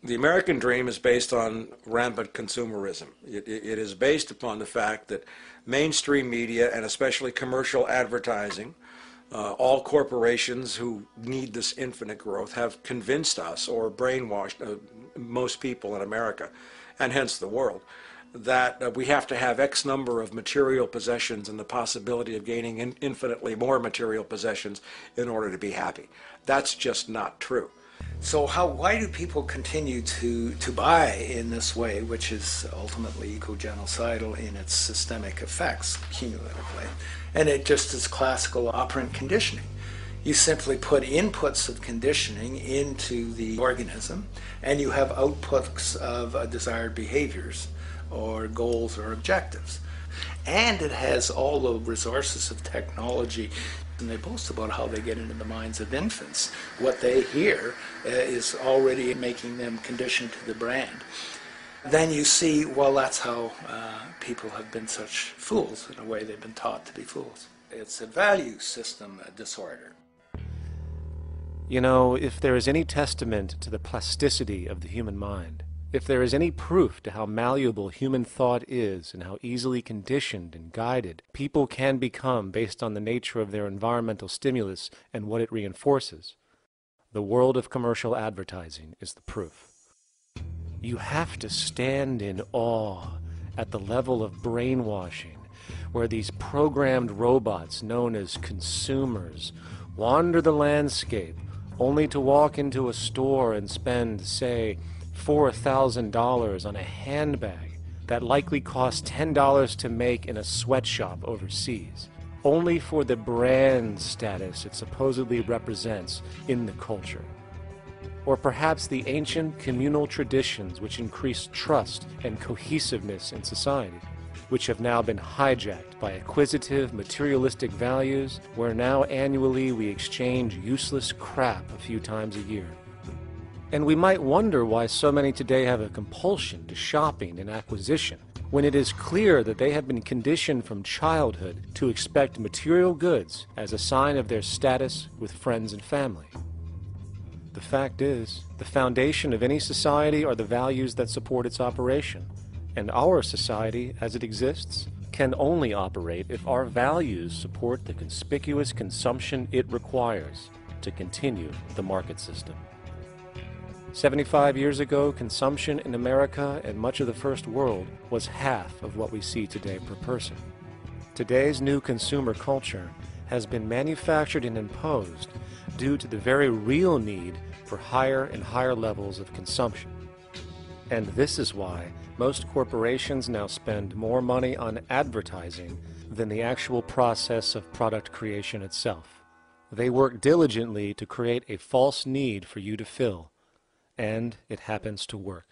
The American dream is based on rampant consumerism. It is based upon the fact that mainstream media, and especially commercial advertising, all corporations who need this infinite growth, have convinced us or brainwashed most people in America, and hence the world, that we have to have X number of material possessions and the possibility of gaining infinitely more material possessions in order to be happy. That's just not true. So why do people continue to buy in this way, which is ultimately eco-genocidal in its systemic effects cumulatively? And it just is classical operant conditioning. You simply put inputs of conditioning into the organism, and you have outputs of desired behaviors or goals or objectives. And it has all the resources of technology. And they boast about how they get into the minds of infants. What they hear is already making them conditioned to the brand. Then you see, well, that's how people have been such fools. In a way, they've been taught to be fools. It's a value system disorder. You know, if there is any testament to the plasticity of the human mind, if there is any proof to how malleable human thought is and how easily conditioned and guided people can become based on the nature of their environmental stimulus and what it reinforces, the world of commercial advertising is the proof. You have to stand in awe at the level of brainwashing where these programmed robots known as consumers wander the landscape only to walk into a store and spend, say, $4,000 on a handbag that likely costs $10 to make in a sweatshop overseas, only for the brand status it supposedly represents in the culture. Or perhaps the ancient communal traditions which increase trust and cohesiveness in society, which have now been hijacked by acquisitive, materialistic values, where now annually we exchange useless crap a few times a year. And we might wonder why so many today have a compulsion to shopping and acquisition, when it is clear that they have been conditioned from childhood to expect material goods as a sign of their status with friends and family. The fact is, the foundation of any society are the values that support its operation, and our society, as it exists, can only operate if our values support the conspicuous consumption it requires to continue the market system. 75 years ago, consumption in America and much of the First World was half of what we see today per person. Today's new consumer culture has been manufactured and imposed due to the very real need for higher and higher levels of consumption. And this is why most corporations now spend more money on advertising than the actual process of product creation itself. They work diligently to create a false need for you to fill, and it happens to work.